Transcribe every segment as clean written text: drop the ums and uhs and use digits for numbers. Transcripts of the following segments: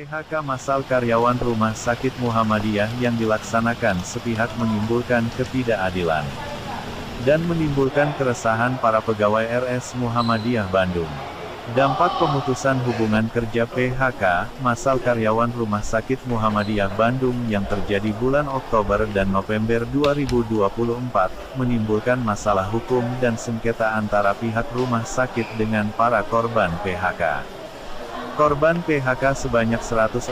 PHK massal karyawan Rumah Sakit Muhammadiyah yang dilaksanakan sepihak menimbulkan ketidakadilan dan menimbulkan keresahan para pegawai RS Muhammadiyah Bandung. Dampak pemutusan hubungan kerja PHK massal karyawan Rumah Sakit Muhammadiyah Bandung yang terjadi bulan Oktober dan November 2024 menimbulkan masalah hukum dan sengketa antara pihak rumah sakit dengan para korban PHK. Korban PHK sebanyak 164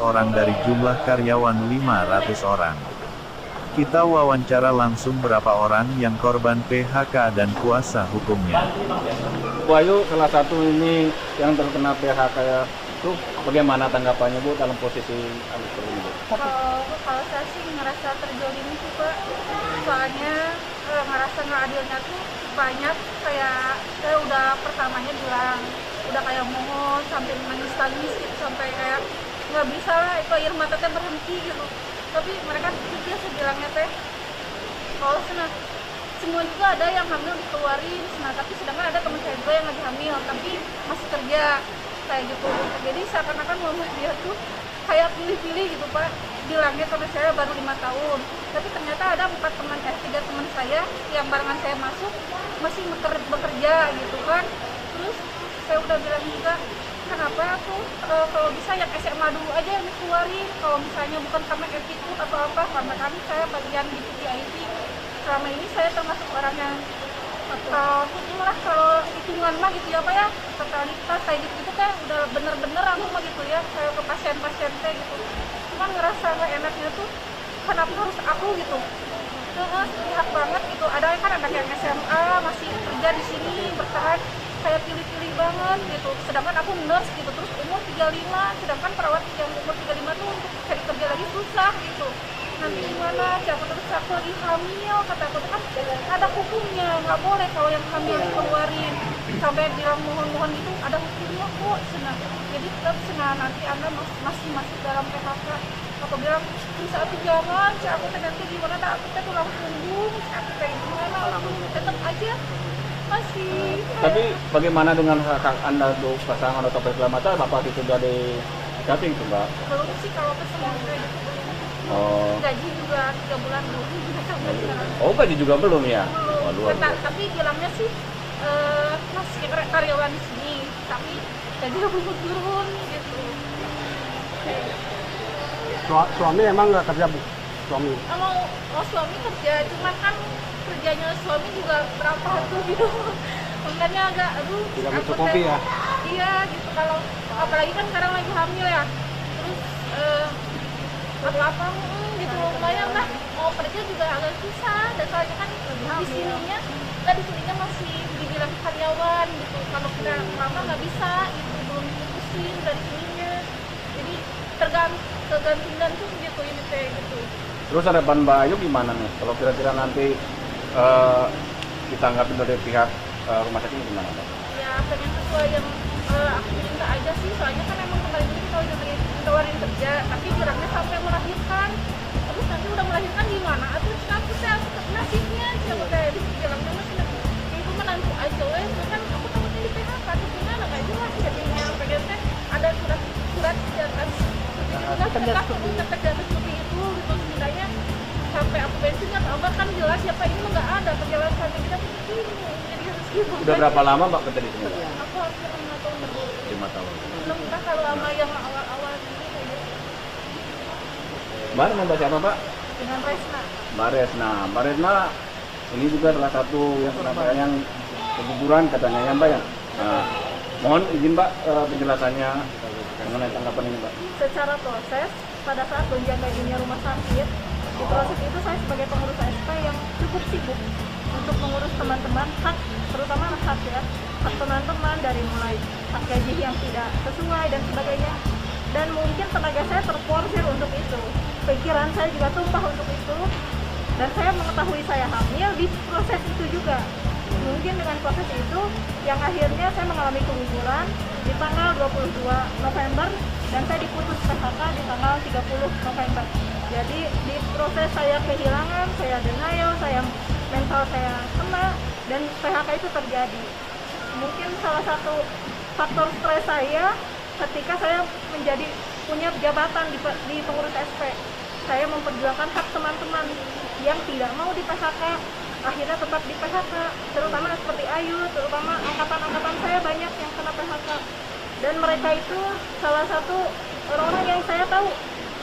orang dari jumlah karyawan 500 orang. Kita wawancara langsung berapa orang yang korban PHK dan kuasa hukumnya. Bu Ayu, salah satu ini yang terkena PHK itu bagaimana tanggapannya Bu dalam posisi seperti ini Bu? Kalau saya sih ngerasa terjolimi sih Pak, soalnya ngerasa nggak adilnya tuh banyak. Kayak saya udah pertamanya bilang, udah kayak mohon sampai nangis gitu, sampai kayak nggak bisa lah itu air mata teh berhenti gitu. Tapi mereka juga saya bilangnya teh, kalau semua juga ada yang hamil dikeluarin, tapi sedangkan ada teman saya juga yang lagi hamil tapi masih kerja kayak gitu. Jadi seakan-akan mama dia tuh kayak pilih-pilih gitu Pak. Bilangnya sama saya baru 5 tahun, tapi ternyata ada 3 teman saya yang barengan saya masuk masih bekerja gitu kan. Terus saya udah bilang juga, kenapa aku kalau bisa yang SMA dulu aja yang dikeluarin, kalau misalnya bukan karena attitude atau apa, karena kami saya bagian gitu di IT. Selama ini saya termasuk orang yang itulah kalau hitungan mah gitu ya Pak ya, totalitas kayak gitu kan udah bener-bener aku mah gitu ya, kayak ke pasien-pasien teh gitu. Cuman ngerasa nggak enaknya tuh kenapa harus aku gitu, terus pihak banget gitu. Ada kan anak yang SMA masih kerja di sini bertahan, kayak pilih-pilih banget gitu. Sedangkan aku nurse gitu, terus umur 35, sedangkan perawat yang umur 35 tuh untuk cari kerja lagi susah gitu. Nanti gimana, aku terus aku lagi hamil, kata aku tuh kan ada hukumnya, nggak boleh kalau yang hamil dikeluarin. Sampai bilang mohon-mohon gitu, ada hukumnya kok. Jadi tetap nanti Anda masih masuk dalam PHK. Aku bilang, bisa aku jangan, aku nanti gimana, aku tulang punggung, aku kayak gimana, aku tetap aja masih. Tapi bagaimana dengan hak Anda untuk pasangan atau keselamatan, Bapak itu sudah di chatting tuh Mbak? Belum sih kalau kesemuanya kayak gitu. Oh. Gaji juga 3 bulan dulu sampai sekarang. Oh, gaji juga belum ya? Belum. Oh, luar biasa. Tapi bilangnya sih masih karyawan di sini, tapi gaji belum turun gitu. Suami emang nggak kerja Bu? Suami? Suami kerja, cuman kan kerjanya suami juga berapa tuh gitu. Makanya agak Tidak aku mencukupi ya? Iya gitu, kalau apalagi kan sekarang lagi hamil ya. Terus apa-apa gitu lumayan lah, mau kerja juga agak susah. Dan soalnya kan di sininya masih dibilang karyawan gitu. Kalau kita lama nggak bisa gitu, belum diputusin dari sininya. Jadi tergantung tuh gitu ini kayak gitu. Terus harapan Mbak Ayu gimana nih? Kalau kira-kira nanti ditanggapin dari pihak rumah sakit gimana Mbak? Ya pengen sesuai yang aku minta aja sih, soalnya kan emang kemarin ini kita udah ditawarin kerja, tapi bilangnya sampai melahirkan. Terus nanti udah melahirkan gimana? Atau aku nasibnya siapa kayak bilangnya masih ibu menantu aja wes, kan aku takutnya di PHK tuh gimana, nggak jelas jadinya. Pengen teh ada surat di atas ketek di atas seperti itu gitu, setidaknya sampai aku pensiun atau apa kan jelas siapa ini nggak ada perjalanan sampai kita seperti ini. Jadi harus gitu. Udah berapa lama Mbak kerja di sini? Aku hampir 5 tahun lebih. 5 tahun. Belum entah kalau lama yang awal-awal ini kayak gitu. Mbak nama siapa Pak? Dengan Resna. Mbak Resna. Mbak Resna ini juga salah satu yang keguguran katanya ya Mbak ya. Nah, mohon izin Mbak penjelasannya mengenai tanggapan ini Mbak. Secara proses, pada saat menjaga dunia rumah sakit, di proses itu saya sebagai pengurus ASP yang cukup sibuk untuk mengurus teman-teman hak, terutama hak ya, hak teman-teman dari mulai hak gaji yang tidak sesuai dan sebagainya. Dan mungkin tenaga saya terporsir untuk itu, pikiran saya juga tumpah untuk itu, dan saya mengetahui saya hamil di proses itu juga. Mungkin dengan proses itu yang akhirnya saya mengalami keguguran di tanggal 22 November dan saya diputus PHK di tanggal 30 November. Jadi di proses saya kehilangan, saya denial, saya mental saya kena, dan PHK itu terjadi. Mungkin salah satu faktor stres saya ketika saya punya jabatan di pengurus SP, saya memperjuangkan hak teman-teman yang tidak mau di PHK, akhirnya tetap di PHK, terutama seperti Ayu, terutama angkatan-angkatan saya banyak yang kena PHK. Dan mereka itu salah satu orang-orang yang saya tahu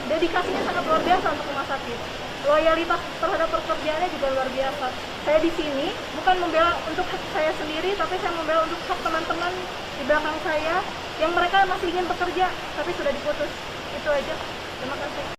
dedikasinya sangat luar biasa untuk rumah sakit. Loyalitas terhadap pekerjaannya juga luar biasa. Saya di sini bukan membela untuk hak saya sendiri, tapi saya membela untuk hak teman-teman di belakang saya yang mereka masih ingin bekerja, tapi sudah diputus. Itu aja. Terima kasih.